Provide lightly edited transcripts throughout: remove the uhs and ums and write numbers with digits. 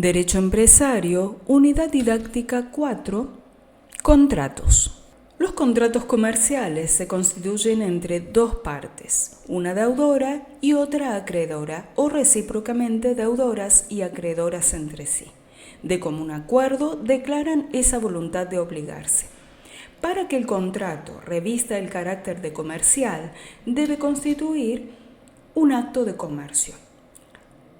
Derecho Empresario, Unidad Didáctica 4, Contratos. Los contratos comerciales se constituyen entre dos partes, una deudora y otra acreedora, o recíprocamente deudoras y acreedoras entre sí. De común acuerdo, declaran esa voluntad de obligarse. Para que el contrato revista el carácter de comercial, debe constituir un acto de comercio.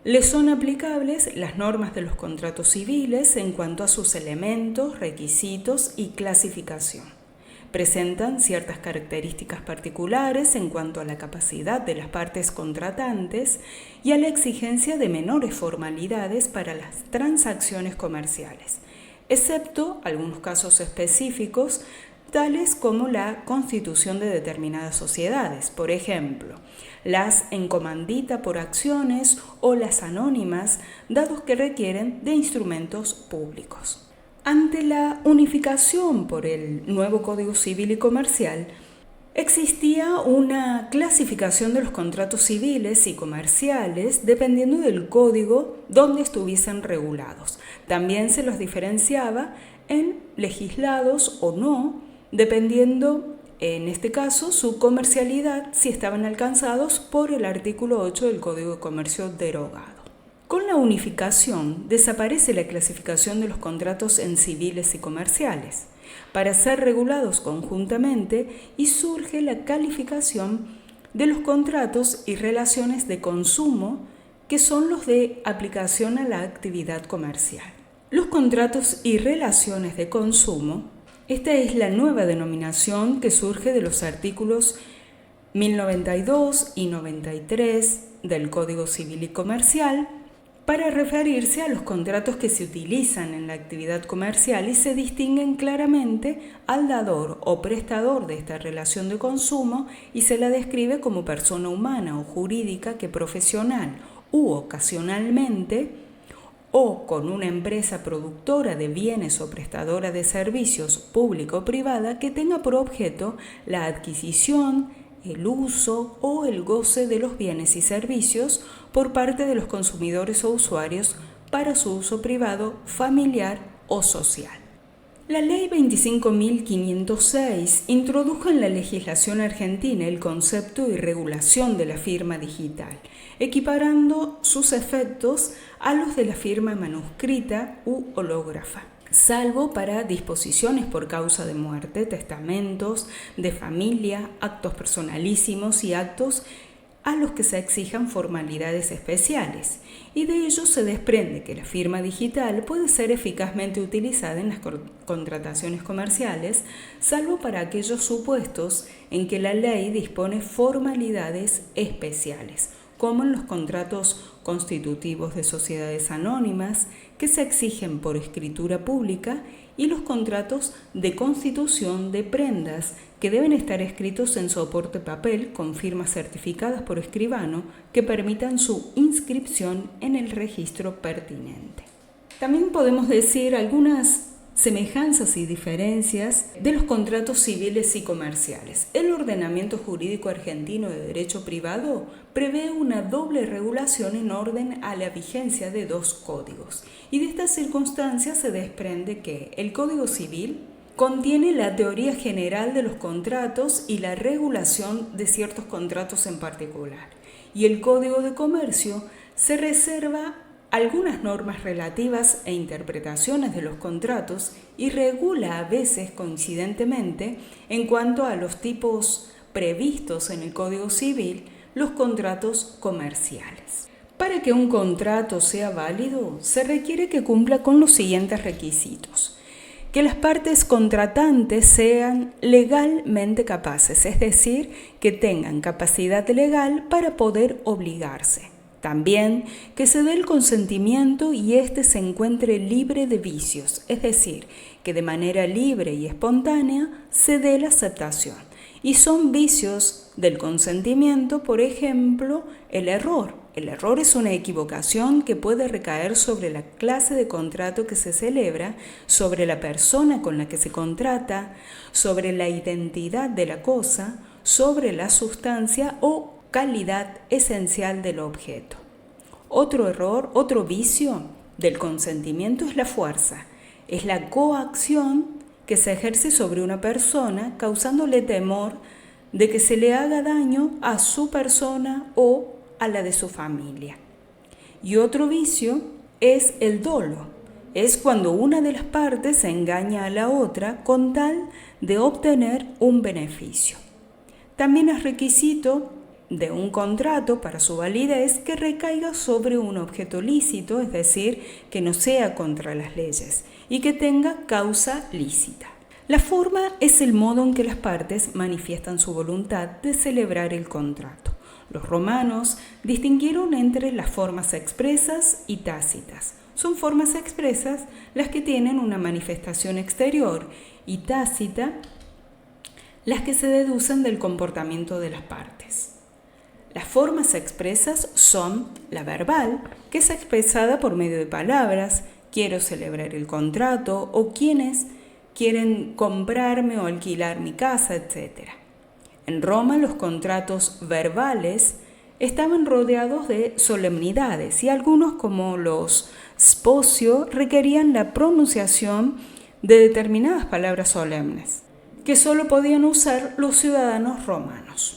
Le son aplicables las normas de los contratos civiles en cuanto a sus elementos, requisitos y clasificación. Presentan ciertas características particulares en cuanto a la capacidad de las partes contratantes y a la exigencia de menores formalidades para las transacciones comerciales, excepto algunos casos específicos, tales como la constitución de determinadas sociedades, por ejemplo, las en comandita por acciones o las anónimas, dados que requieren de instrumentos públicos. Ante la unificación por el nuevo Código Civil y Comercial, existía una clasificación de los contratos civiles y comerciales dependiendo del código donde estuviesen regulados. También se los diferenciaba en legislados o no, dependiendo, en este caso, su comercialidad si estaban alcanzados por el artículo 8 del Código de Comercio derogado. Con la unificación desaparece la clasificación de los contratos en civiles y comerciales para ser regulados conjuntamente y surge la calificación de los contratos y relaciones de consumo que son los de aplicación a la actividad comercial. Los contratos y relaciones de consumo, esta es la nueva denominación que surge de los artículos 1092 y 93 del Código Civil y Comercial para referirse a los contratos que se utilizan en la actividad comercial y se distinguen claramente al dador o prestador de esta relación de consumo y se la describe como persona humana o jurídica que profesional u ocasionalmente o con una empresa productora de bienes o prestadora de servicios pública o privada que tenga por objeto la adquisición, el uso o el goce de los bienes y servicios por parte de los consumidores o usuarios para su uso privado, familiar o social. La Ley 25.506 introdujo en la legislación argentina el concepto y regulación de la firma digital, equiparando sus efectos a los de la firma manuscrita u hológrafa, salvo para disposiciones por causa de muerte, testamentos, de familia, actos personalísimos y actos a los que se exijan formalidades especiales, y de ello se desprende que la firma digital puede ser eficazmente utilizada en las contrataciones comerciales, salvo para aquellos supuestos en que la ley dispone formalidades especiales, como en los contratos constitutivos de sociedades anónimas que se exigen por escritura pública y los contratos de constitución de prendas que deben estar escritos en soporte papel con firmas certificadas por escribano que permitan su inscripción en el registro pertinente. También podemos decir algunas semejanzas y diferencias de los contratos civiles y comerciales. El ordenamiento jurídico argentino de derecho privado prevé una doble regulación en orden a la vigencia de dos códigos, y de esta circunstancia se desprende que el Código Civil contiene la teoría general de los contratos y la regulación de ciertos contratos en particular, y el Código de Comercio se reserva algunas normas relativas e interpretaciones de los contratos y regula a veces coincidentemente, en cuanto a los tipos previstos en el Código Civil, los contratos comerciales. Para que un contrato sea válido, se requiere que cumpla con los siguientes requisitos: que las partes contratantes sean legalmente capaces, es decir, que tengan capacidad legal para poder obligarse. También que se dé el consentimiento y éste se encuentre libre de vicios, es decir, que de manera libre y espontánea se dé la aceptación. Y son vicios del consentimiento, por ejemplo, el error. El error es una equivocación que puede recaer sobre la clase de contrato que se celebra, sobre la persona con la que se contrata, sobre la identidad de la cosa, sobre la sustancia o calidad esencial del objeto. Otro error, otro vicio, del consentimiento es la fuerza, es la coacción que se ejerce sobre una persona causándole temor de que se le haga daño a su persona o a la de su familia. Y otro vicio es el dolo. Es cuando una de las partes engaña a la otra con tal de obtener un beneficio. También es requisito de un contrato para su validez que recaiga sobre un objeto lícito, es decir, que no sea contra las leyes y que tenga causa lícita. La forma es el modo en que las partes manifiestan su voluntad de celebrar el contrato. Los romanos distinguieron entre las formas expresas y tácitas. Son formas expresas las que tienen una manifestación exterior y tácita las que se deducen del comportamiento de las partes. Las formas expresas son la verbal, que es expresada por medio de palabras, quiero celebrar el contrato o quienes quieren comprarme o alquilar mi casa, etc. En Roma los contratos verbales estaban rodeados de solemnidades y algunos, como los sposio, requerían la pronunciación de determinadas palabras solemnes que solo podían usar los ciudadanos romanos.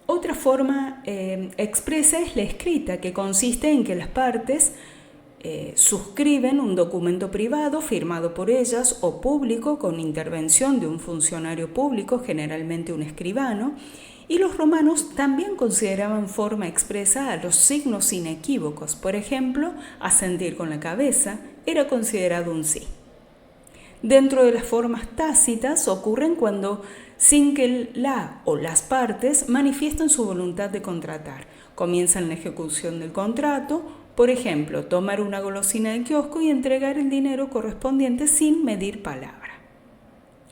Otra forma expresa es la escrita, que consiste en que las partes suscriben un documento privado firmado por ellas o público con intervención de un funcionario público, generalmente un escribano, y los romanos también consideraban forma expresa a los signos inequívocos. Por ejemplo, asentir con la cabeza era considerado un sí. Dentro de las formas tácitas ocurren cuando, sin que la o las partes manifiesten su voluntad de contratar, comienzan la ejecución del contrato, por ejemplo, tomar una golosina del kiosco y entregar el dinero correspondiente sin medir palabra.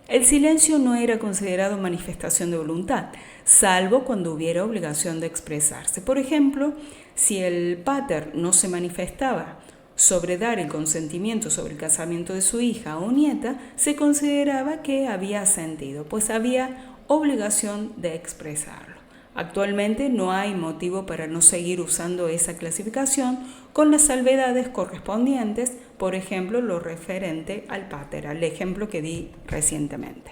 El silencio no era considerado manifestación de voluntad, salvo cuando hubiera obligación de expresarse. Por ejemplo, si el pater no se manifestaba sobre dar el consentimiento sobre el casamiento de su hija o nieta, se consideraba que había asentido, pues había obligación de expresarlo. Actualmente no hay motivo para no seguir usando esa clasificación con las salvedades correspondientes, por ejemplo, lo referente al pater, al ejemplo que di recientemente.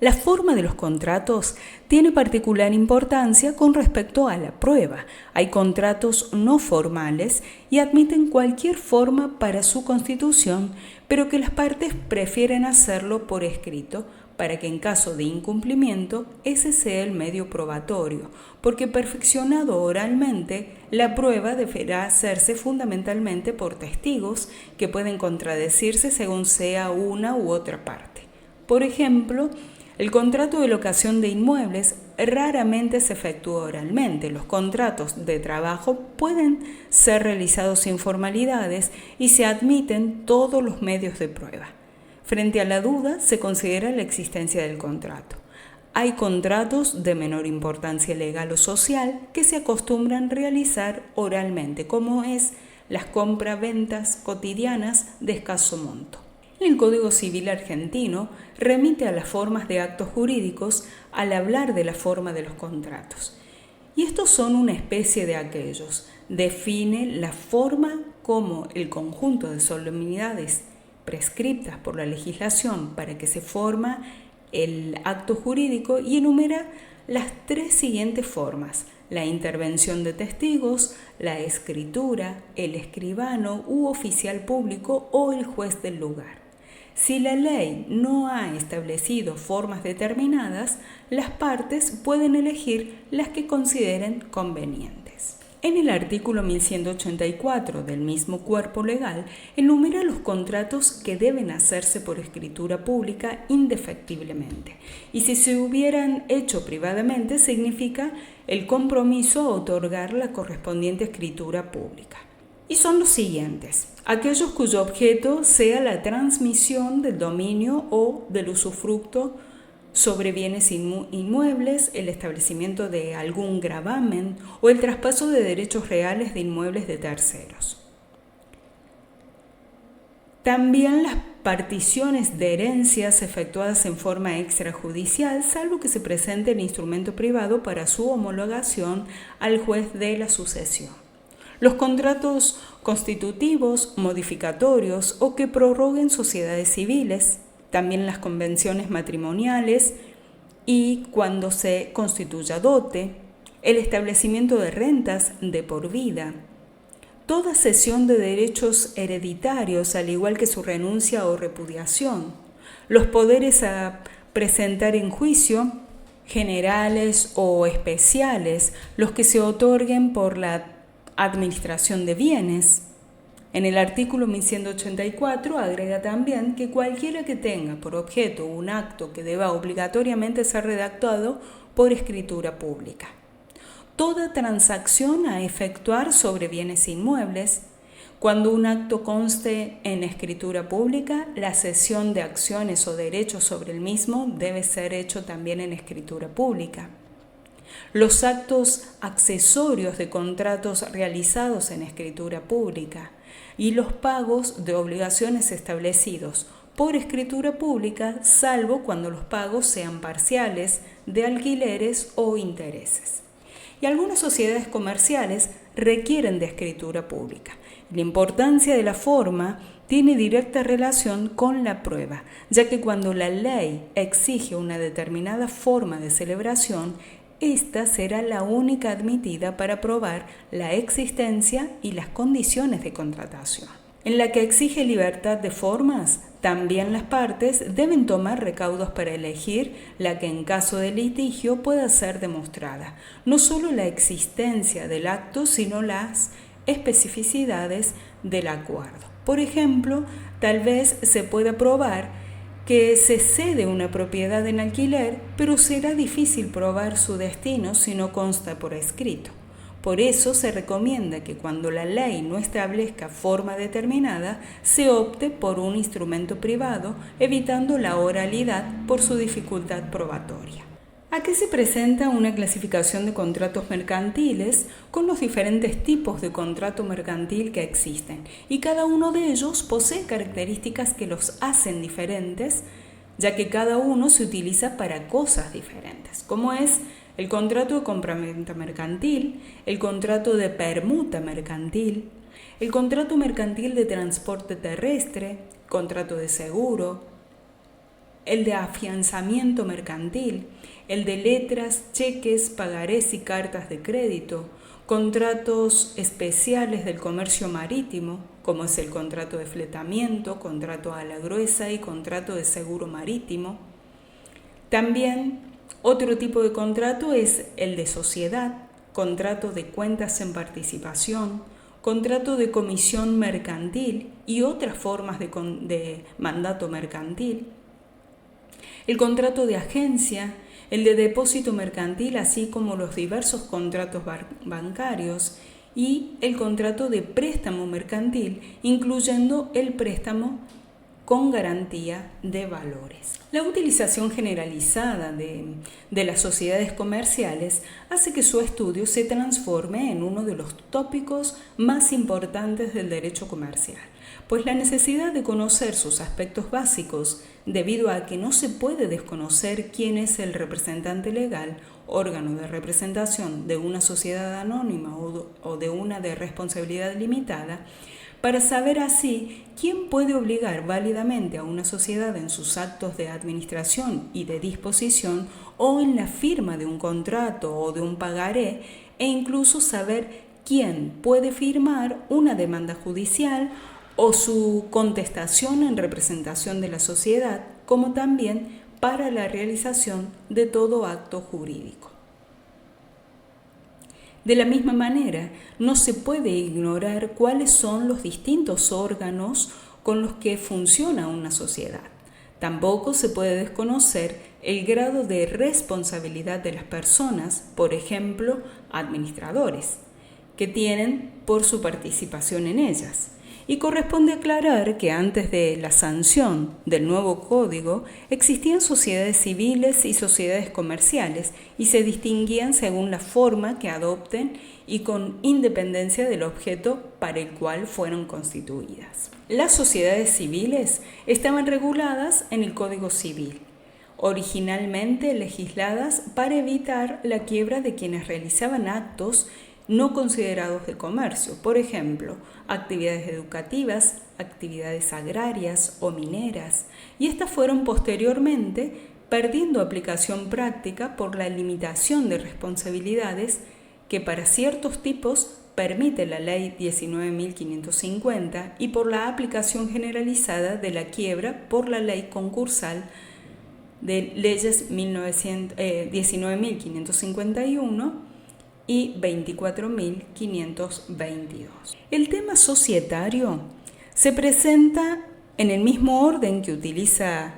La forma de los contratos tiene particular importancia con respecto a la prueba. Hay contratos no formales y admiten cualquier forma para su constitución, pero que las partes prefieren hacerlo por escrito para que en caso de incumplimiento ese sea el medio probatorio, porque perfeccionado oralmente, la prueba deberá hacerse fundamentalmente por testigos que pueden contradecirse según sea una u otra parte. Por ejemplo, el contrato de locación de inmuebles raramente se efectúa oralmente. Los contratos de trabajo pueden ser realizados sin formalidades y se admiten todos los medios de prueba. Frente a la duda, se considera la existencia del contrato. Hay contratos de menor importancia legal o social que se acostumbran realizar oralmente, como es las compra-ventas cotidianas de escaso monto. El Código Civil argentino remite a las formas de actos jurídicos al hablar de la forma de los contratos. Y estos son una especie de aquellos. Define la forma como el conjunto de solemnidades prescriptas por la legislación para que se forma el acto jurídico y enumera las tres siguientes formas: la intervención de testigos, la escritura, el escribano u oficial público o el juez del lugar. Si la ley no ha establecido formas determinadas, las partes pueden elegir las que consideren convenientes. En el artículo 1184 del mismo cuerpo legal, enumera los contratos que deben hacerse por escritura pública indefectiblemente. Y si se hubieran hecho privadamente, significa el compromiso a otorgar la correspondiente escritura pública. Y son los siguientes: aquellos cuyo objeto sea la transmisión del dominio o del usufructo sobre bienes inmuebles, el establecimiento de algún gravamen o el traspaso de derechos reales de inmuebles de terceros. También las particiones de herencias efectuadas en forma extrajudicial, salvo que se presente el instrumento privado para su homologación al juez de la sucesión. los contratos constitutivos, modificatorios o que prorroguen sociedades civiles, también las convenciones matrimoniales y cuando se constituya dote, el establecimiento de rentas de por vida, toda cesión de derechos hereditarios, al igual que su renuncia o repudiación, los poderes a presentar en juicio, generales o especiales, los que se otorguen por la administración de bienes. En el artículo 1184 agrega también que cualquiera que tenga por objeto un acto que deba obligatoriamente ser redactado por escritura pública. Toda transacción a efectuar sobre bienes inmuebles. Cuando un acto conste en escritura pública, la cesión de acciones o derechos sobre el mismo debe ser hecho también en escritura pública. Los actos accesorios de contratos realizados en escritura pública y los pagos de obligaciones establecidos por escritura pública, salvo cuando los pagos sean parciales de alquileres o intereses. Y algunas sociedades comerciales requieren de escritura pública. La importancia de la forma tiene directa relación con la prueba, ya que cuando la ley exige una determinada forma de celebración, esta será la única admitida para probar la existencia y las condiciones de contratación. En la que exige libertad de formas, también las partes deben tomar recaudos para elegir la que en caso de litigio pueda ser demostrada, no solo la existencia del acto, sino las especificidades del acuerdo. Por ejemplo, tal vez se pueda probar que se cede una propiedad en alquiler, pero será difícil probar su destino si no consta por escrito. Por eso se recomienda que cuando la ley no establezca forma determinada, se opte por un instrumento privado, evitando la oralidad por su dificultad probatoria. Aquí se presenta una clasificación de contratos mercantiles con los diferentes tipos de contrato mercantil que existen, y cada uno de ellos posee características que los hacen diferentes, ya que cada uno se utiliza para cosas diferentes, como es el contrato de compraventa mercantil, el contrato de permuta mercantil, el contrato mercantil de transporte terrestre, contrato de seguro, el de afianzamiento mercantil, el de letras, cheques, pagarés y cartas de crédito, contratos especiales del comercio marítimo, como es el contrato de fletamiento, contrato a la gruesa y contrato de seguro marítimo. También otro tipo de contrato es el de sociedad, contrato de cuentas en participación, contrato de comisión mercantil y otras formas de mandato mercantil. El contrato de agencia, el de depósito mercantil, así como los diversos contratos bancarios y el contrato de préstamo mercantil, incluyendo el préstamo con garantía de valores. La utilización generalizada de las sociedades comerciales hace que su estudio se transforme en uno de los tópicos más importantes del derecho comercial, pues la necesidad de conocer sus aspectos básicos, debido a que no se puede desconocer quién es el representante legal, órgano de representación de una sociedad anónima o de una de responsabilidad limitada, para saber así quién puede obligar válidamente a una sociedad en sus actos de administración y de disposición o en la firma de un contrato o de un pagaré, e incluso saber quién puede firmar una demanda judicial o su contestación en representación de la sociedad, como también para la realización de todo acto jurídico. De la misma manera, no se puede ignorar cuáles son los distintos órganos con los que funciona una sociedad. Tampoco se puede desconocer el grado de responsabilidad de las personas, por ejemplo, administradores, que tienen por su participación en ellas. Y corresponde aclarar que antes de la sanción del nuevo código existían sociedades civiles y sociedades comerciales y se distinguían según la forma que adopten y con independencia del objeto para el cual fueron constituidas. Las sociedades civiles estaban reguladas en el Código Civil, originalmente legisladas para evitar la quiebra de quienes realizaban actos no considerados de comercio, por ejemplo, actividades educativas, actividades agrarias o mineras, y estas fueron posteriormente perdiendo aplicación práctica por la limitación de responsabilidades que para ciertos tipos permite la Ley 19.550 y por la aplicación generalizada de la quiebra por la Ley concursal de leyes 19.551 y 24.522. El tema societario se presenta en el mismo orden que utiliza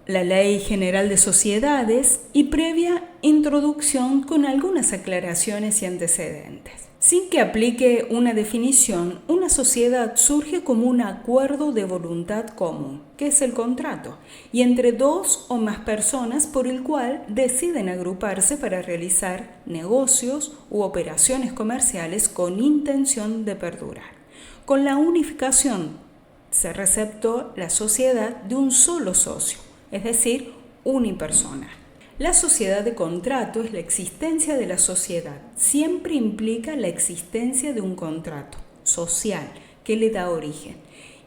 la Ley General de Sociedades y previa introducción con algunas aclaraciones y antecedentes. Sin que aplique una definición, una sociedad surge como un acuerdo de voluntad común, que es el contrato, y entre dos o más personas por el cual deciden agruparse para realizar negocios u operaciones comerciales con intención de perdurar. Con la unificación se receptó la sociedad de un solo socio, es decir, unipersonal. La sociedad de contrato es la existencia de la sociedad. Siempre implica la existencia de un contrato social que le da origen.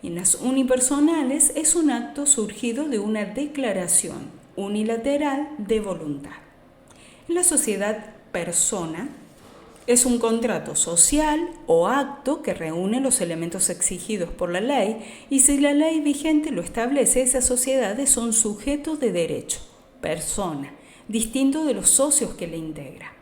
Y en las unipersonales es un acto surgido de una declaración unilateral de voluntad. En la sociedad persona es un contrato social o acto que reúne los elementos exigidos por la ley y si la ley vigente lo establece, esa sociedad es un sujeto de derecho, persona, distinto de los socios que le integran.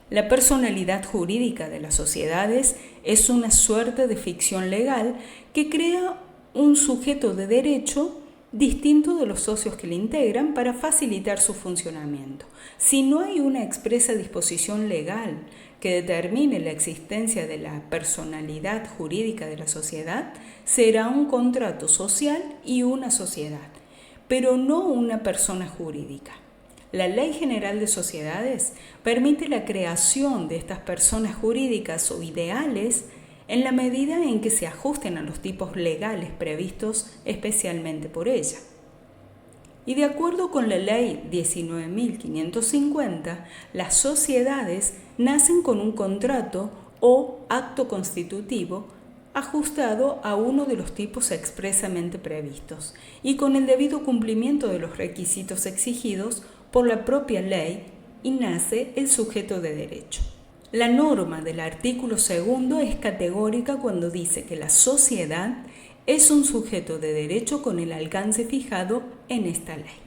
La personalidad jurídica de las sociedades es una suerte de ficción legal que crea un sujeto de derecho distinto de los socios que le integran para facilitar su funcionamiento. Si no hay una expresa disposición legal que determine la existencia de la personalidad jurídica de la sociedad, será un contrato social y una sociedad, pero no una persona jurídica. La Ley General de Sociedades permite la creación de estas personas jurídicas o ideales en la medida en que se ajusten a los tipos legales previstos especialmente por ella. Y de acuerdo con la Ley 19.550, las sociedades nacen con un contrato o acto constitutivo ajustado a uno de los tipos expresamente previstos y con el debido cumplimiento de los requisitos exigidos por la propia ley y nace el sujeto de derecho. La norma del artículo 2 es categórica cuando dice que la sociedad es un sujeto de derecho con el alcance fijado en esta ley.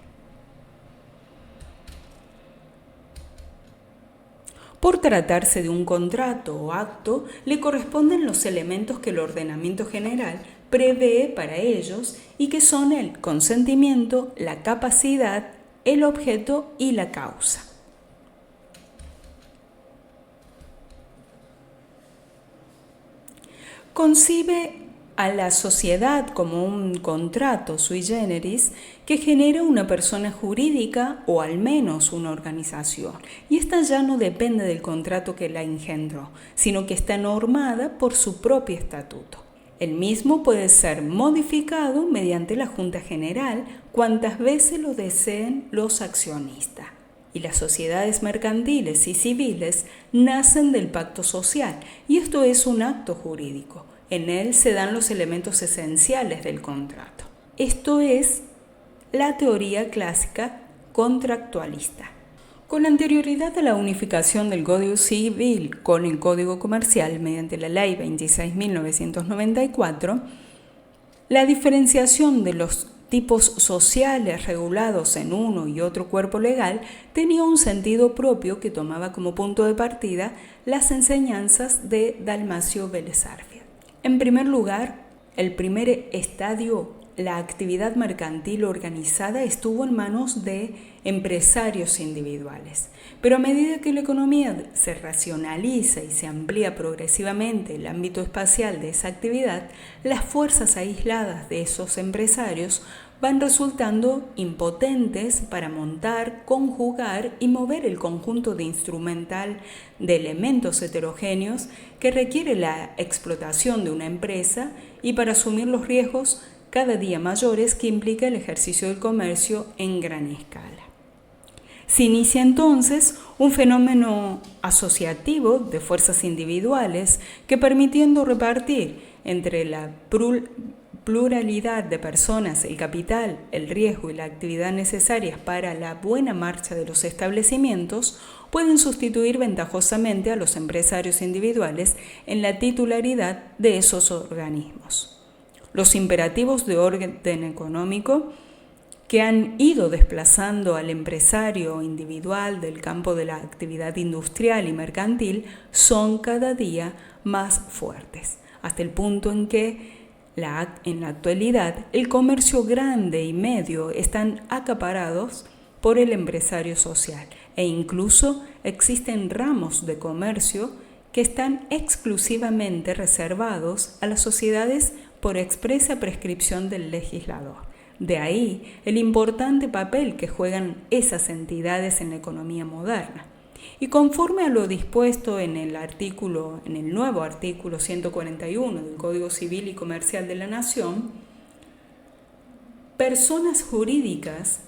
Por tratarse de un contrato o acto, le corresponden los elementos que el ordenamiento general prevé para ellos y que son el consentimiento, la capacidad, el objeto y la causa. Concibe a la sociedad como un contrato sui generis que genera una persona jurídica o al menos una organización. Y esta ya no depende del contrato que la engendró, sino que está normada por su propio estatuto. El mismo puede ser modificado mediante la Junta General cuantas veces lo deseen los accionistas. Y las sociedades mercantiles y civiles nacen del pacto social, y esto es un acto jurídico. En él se dan los elementos esenciales del contrato. Esto es la teoría clásica contractualista. Con anterioridad a la unificación del Código Civil con el Código Comercial mediante la Ley 26.994, la diferenciación de los tipos sociales regulados en uno y otro cuerpo legal tenía un sentido propio que tomaba como punto de partida las enseñanzas de Dalmacio Vélez Arfield. En primer lugar, el primer estadio, la actividad mercantil organizada, estuvo en manos de empresarios individuales. Pero a medida que la economía se racionaliza y se amplía progresivamente el ámbito espacial de esa actividad, las fuerzas aisladas de esos empresarios van resultando impotentes para montar, conjugar y mover el conjunto de instrumental de elementos heterogéneos que requiere la explotación de una empresa y para asumir los riesgos cada día mayores que implica el ejercicio del comercio en gran escala. Se inicia entonces un fenómeno asociativo de fuerzas individuales que, permitiendo repartir entre la pluralidad de personas el capital, el riesgo y la actividad necesarias para la buena marcha de los establecimientos, pueden sustituir ventajosamente a los empresarios individuales en la titularidad de esos organismos. Los imperativos de orden económico que han ido desplazando al empresario individual del campo de la actividad industrial y mercantil son cada día más fuertes, hasta el punto en que en la actualidad el comercio grande y medio están acaparados por el empresario social e incluso existen ramos de comercio que están exclusivamente reservados a las sociedades por expresa prescripción del legislador. De ahí el importante papel que juegan esas entidades en la economía moderna. Y conforme a lo dispuesto en el nuevo artículo 141 del Código Civil y Comercial de la Nación, personas jurídicas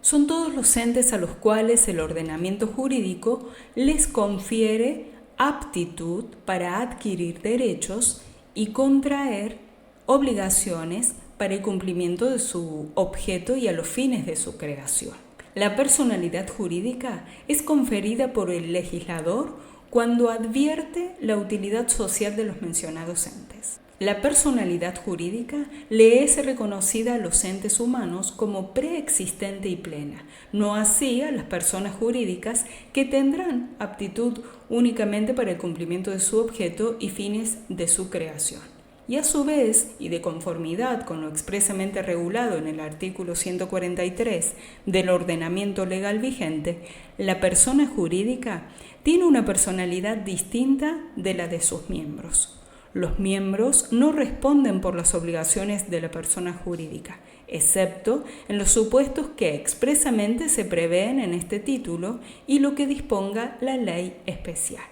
son todos los entes a los cuales el ordenamiento jurídico les confiere aptitud para adquirir derechos y contraer obligaciones para el cumplimiento de su objeto y a los fines de su creación. La personalidad jurídica es conferida por el legislador cuando advierte la utilidad social de los mencionados entes. La personalidad jurídica le es reconocida a los entes humanos como preexistente y plena, no así a las personas jurídicas que tendrán aptitud únicamente para el cumplimiento de su objeto y fines de su creación. Y a su vez, y de conformidad con lo expresamente regulado en el artículo 143 del ordenamiento legal vigente, la persona jurídica tiene una personalidad distinta de la de sus miembros. Los miembros no responden por las obligaciones de la persona jurídica, excepto en los supuestos que expresamente se prevén en este título y lo que disponga la ley especial.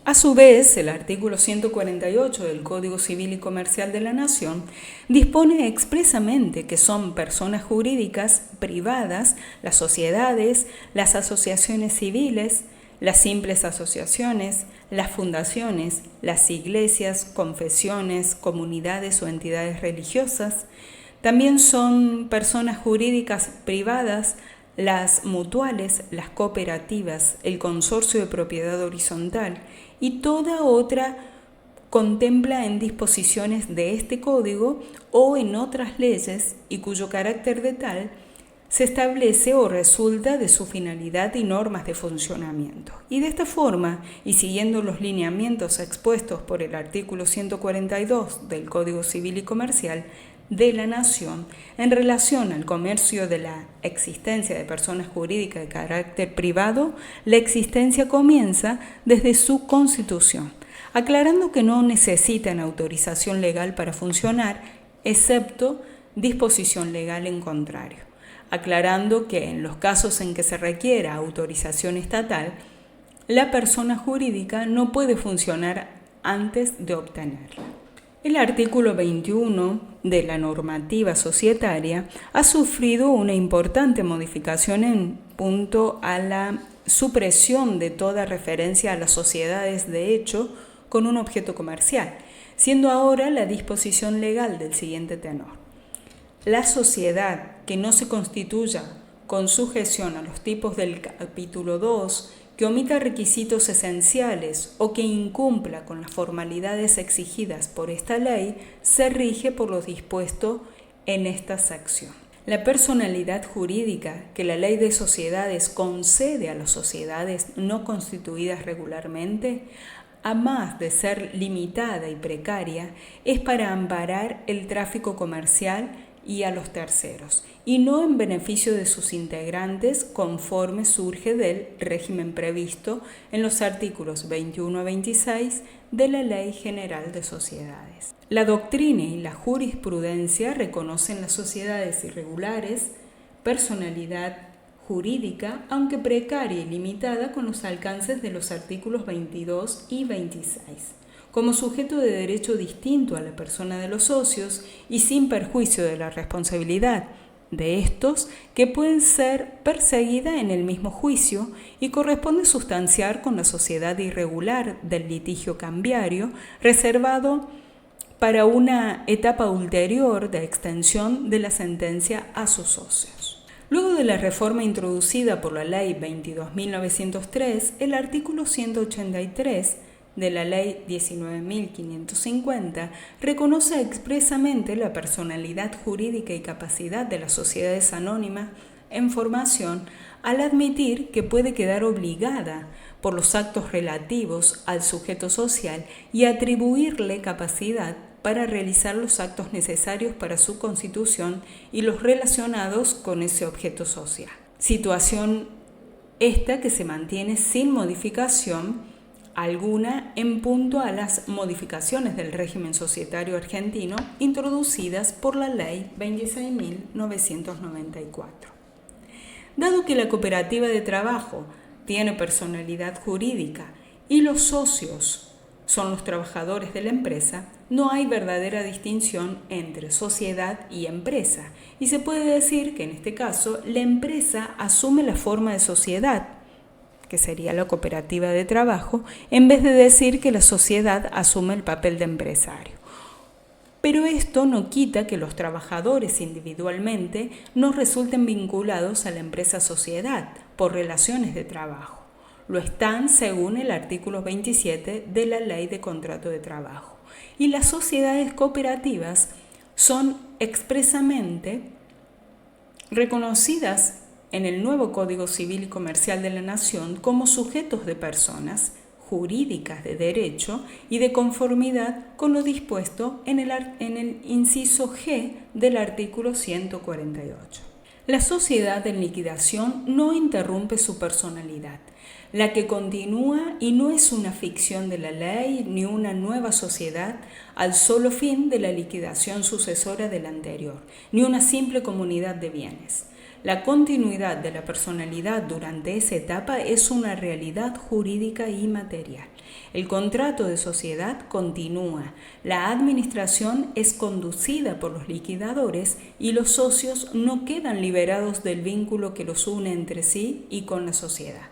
A su vez, el artículo 148 del Código Civil y Comercial de la Nación dispone expresamente que son personas jurídicas privadas las sociedades, las asociaciones civiles, las simples asociaciones, las fundaciones, las iglesias, confesiones, comunidades o entidades religiosas. También son personas jurídicas privadas las mutuales, las cooperativas, el consorcio de propiedad horizontal y toda otra contempla en disposiciones de este código o en otras leyes y cuyo carácter de tal se establece o resulta de su finalidad y normas de funcionamiento. Y de esta forma, y siguiendo los lineamientos expuestos por el artículo 142 del Código Civil y Comercial de la Nación, en relación al comercio de la existencia de personas jurídicas de carácter privado, la existencia comienza desde su constitución, aclarando que no necesitan autorización legal para funcionar, excepto disposición legal en contrario, aclarando que en los casos en que se requiera autorización estatal, la persona jurídica no puede funcionar antes de obtenerla. El artículo 21 de la normativa societaria ha sufrido una importante modificación en punto a la supresión de toda referencia a las sociedades de hecho con un objeto comercial, siendo ahora la disposición legal del siguiente tenor. La sociedad que no se constituya con sujeción a los tipos del capítulo 2, que omita requisitos esenciales o que incumpla con las formalidades exigidas por esta ley, se rige por lo dispuesto en esta sección. La personalidad jurídica que la ley de sociedades concede a las sociedades no constituidas regularmente, a más de ser limitada y precaria, es para amparar el tráfico comercial y a los terceros, y no en beneficio de sus integrantes conforme surge del régimen previsto en los artículos 21 a 26 de la Ley General de Sociedades. La doctrina y la jurisprudencia reconocen las sociedades irregulares, personalidad jurídica, aunque precaria y limitada con los alcances de los artículos 22 y 26. Como sujeto de derecho distinto a la persona de los socios y sin perjuicio de la responsabilidad de estos que pueden ser perseguida en el mismo juicio y corresponde sustanciar con la sociedad irregular del litigio cambiario reservado para una etapa ulterior de extensión de la sentencia a sus socios. Luego de la reforma introducida por la Ley 22.903, el artículo 183 de la Ley 19.550 reconoce expresamente la personalidad jurídica y capacidad de las sociedades anónimas en formación al admitir que puede quedar obligada por los actos relativos al sujeto social y atribuirle capacidad para realizar los actos necesarios para su constitución y los relacionados con ese objeto social. Situación esta que se mantiene sin modificación alguna en punto a las modificaciones del régimen societario argentino introducidas por la Ley 26.994. Dado que la cooperativa de trabajo tiene personalidad jurídica y los socios son los trabajadores de la empresa, no hay verdadera distinción entre sociedad y empresa, y se puede decir que en este caso la empresa asume la forma de sociedad, que sería la cooperativa de trabajo, en vez de decir que la sociedad asume el papel de empresario. Pero esto no quita que los trabajadores individualmente no resulten vinculados a la empresa sociedad por relaciones de trabajo. Lo están según el artículo 27 de la Ley de Contrato de Trabajo. Y las sociedades cooperativas son expresamente reconocidas en el nuevo Código Civil y Comercial de la Nación como sujetos de personas jurídicas de derecho y de conformidad con lo dispuesto en el inciso G del artículo 148. La sociedad en liquidación no interrumpe su personalidad, la que continúa y no es una ficción de la ley ni una nueva sociedad al solo fin de la liquidación sucesora de la anterior, ni una simple comunidad de bienes. La continuidad de la personalidad durante esa etapa es una realidad jurídica y material. El contrato de sociedad continúa, la administración es conducida por los liquidadores y los socios no quedan liberados del vínculo que los une entre sí y con la sociedad.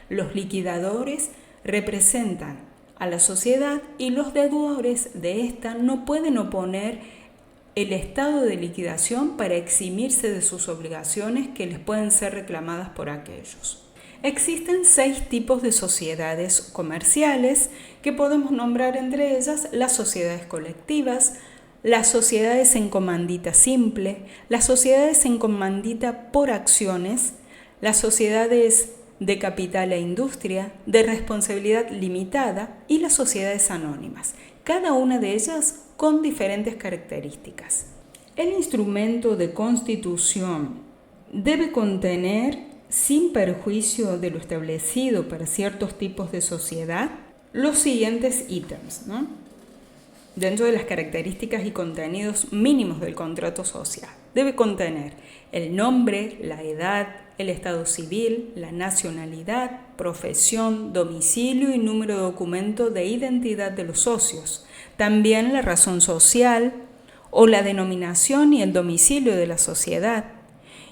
Los liquidadores representan a la sociedad y los deudores de esta no pueden oponer el estado de liquidación para eximirse de sus obligaciones que les pueden ser reclamadas por aquellos. Existen 6 tipos de sociedades comerciales que podemos nombrar entre ellas las sociedades colectivas, las sociedades en comandita simple, las sociedades en comandita por acciones, las sociedades de capital e industria, de responsabilidad limitada y las sociedades anónimas, cada una de ellas con diferentes características. El instrumento de constitución debe contener, sin perjuicio de lo establecido para ciertos tipos de sociedad, los siguientes ítems, ¿no? Dentro de las características y contenidos mínimos del contrato social. Debe contener el nombre, la edad, el estado civil, la nacionalidad, profesión, domicilio y número de documento de identidad de los socios. También la razón social o la denominación y el domicilio de la sociedad.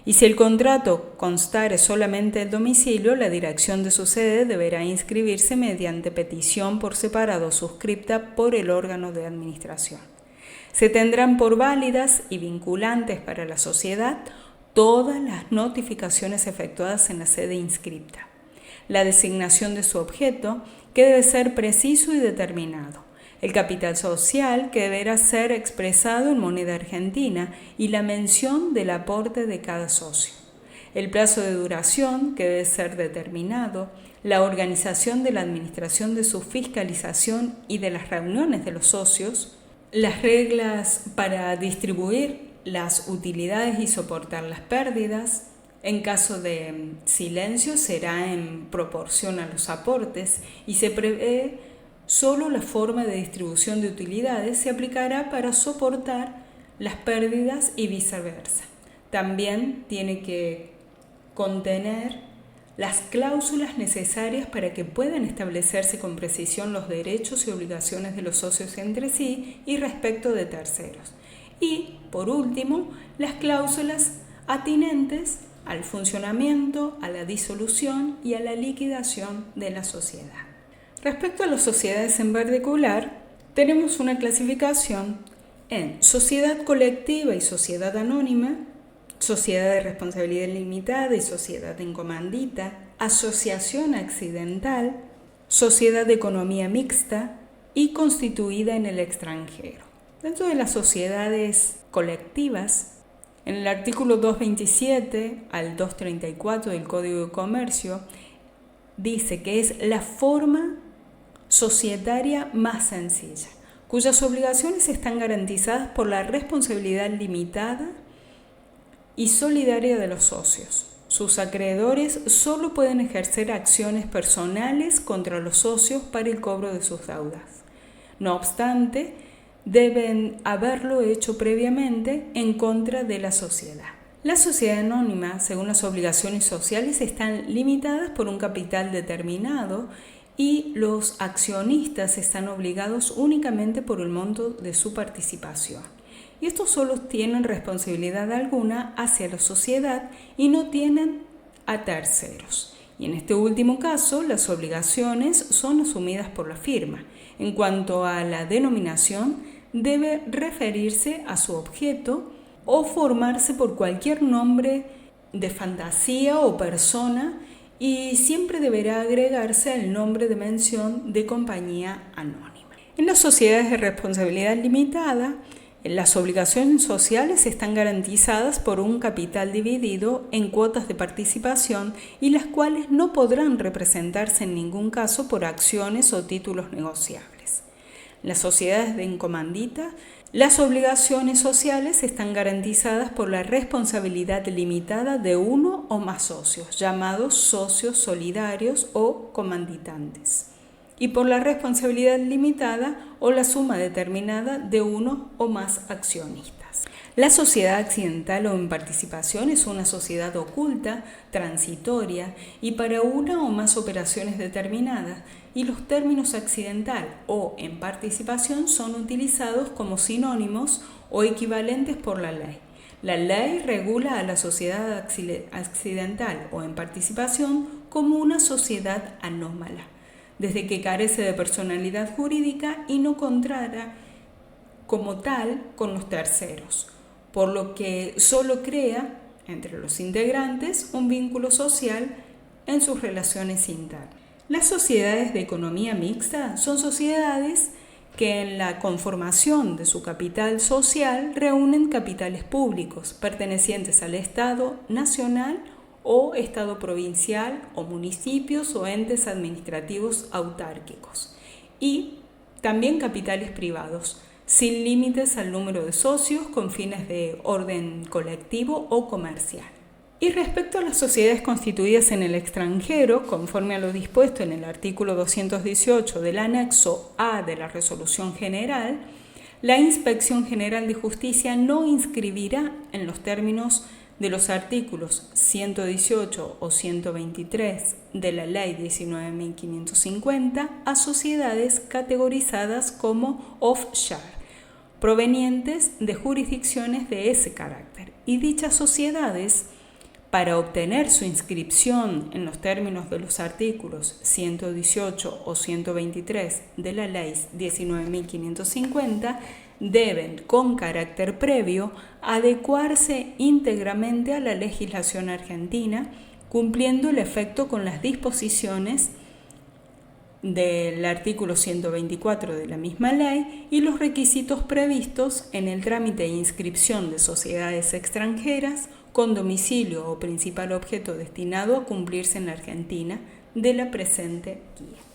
Y si el contrato constare solamente el domicilio, la dirección de su sede deberá inscribirse mediante petición por separado suscripta por el órgano de administración. Se tendrán por válidas y vinculantes para la sociedad todas las notificaciones efectuadas en la sede inscripta. La designación de su objeto, que debe ser preciso y determinado. El capital social, que deberá ser expresado en moneda argentina, y la mención del aporte de cada socio. El plazo de duración, que debe ser determinado. La organización de la administración de su fiscalización y de las reuniones de los socios. Las reglas para distribuir las utilidades y soportar las pérdidas. En caso de silencio será en proporción a los aportes y se prevé solo la forma de distribución de utilidades se aplicará para soportar las pérdidas y viceversa. También tiene que contener las cláusulas necesarias para que puedan establecerse con precisión los derechos y obligaciones de los socios entre sí y respecto de terceros. Y, por último, las cláusulas atinentes al funcionamiento, a la disolución y a la liquidación de la sociedad. Respecto a las sociedades en particular, tenemos una clasificación en sociedad colectiva y sociedad anónima, sociedad de responsabilidad limitada y sociedad en comandita, asociación accidental, sociedad de economía mixta y constituida en el extranjero. Dentro de las sociedades colectivas, en el artículo 227 al 234 del Código de Comercio, dice que es la forma societaria más sencilla, cuyas obligaciones están garantizadas por la responsabilidad limitada y solidaria de los socios. Sus acreedores solo pueden ejercer acciones personales contra los socios para el cobro de sus deudas. No obstante, deben haberlo hecho previamente en contra de la sociedad. La sociedad anónima, según las obligaciones sociales, están limitadas por un capital determinado y los accionistas están obligados únicamente por el monto de su participación. Y estos solo tienen responsabilidad alguna hacia la sociedad y no tienen a terceros. Y en este último caso, las obligaciones son asumidas por la firma. En cuanto a la denominación, debe referirse a su objeto o formarse por cualquier nombre de fantasía o persona y siempre deberá agregarse al nombre de mención de compañía anónima. En las sociedades de responsabilidad limitada, las obligaciones sociales están garantizadas por un capital dividido en cuotas de participación y las cuales no podrán representarse en ningún caso por acciones o títulos negociables. Las sociedades de encomandita, las obligaciones sociales están garantizadas por la responsabilidad limitada de uno o más socios, llamados socios solidarios o comanditantes, y por la responsabilidad limitada o la suma determinada de uno o más accionistas. La sociedad accidental o en participación es una sociedad oculta, transitoria y para una o más operaciones determinadas, y los términos accidental o en participación son utilizados como sinónimos o equivalentes por la ley. La ley regula a la sociedad accidental o en participación como una sociedad anómala, desde que carece de personalidad jurídica y no contrata como tal con los terceros, por lo que solo crea entre los integrantes un vínculo social en sus relaciones internas. Las sociedades de economía mixta son sociedades que en la conformación de su capital social reúnen capitales públicos pertenecientes al Estado nacional o Estado provincial o municipios o entes administrativos autárquicos y también capitales privados, sin límites al número de socios con fines de orden colectivo o comercial. Y respecto a las sociedades constituidas en el extranjero, conforme a lo dispuesto en el artículo 218 del anexo A de la Resolución General, la Inspección General de Justicia no inscribirá en los términos de los artículos 118 o 123 de la Ley 19.550 a sociedades categorizadas como offshore, provenientes de jurisdicciones de ese carácter, y dichas sociedades, para obtener su inscripción en los términos de los artículos 118 o 123 de la Ley 19.550, deben, con carácter previo, adecuarse íntegramente a la legislación argentina, cumpliendo el efecto con las disposiciones del artículo 124 de la misma ley y los requisitos previstos en el trámite de inscripción de sociedades extranjeras con domicilio o principal objeto destinado a cumplirse en la Argentina de la presente guía.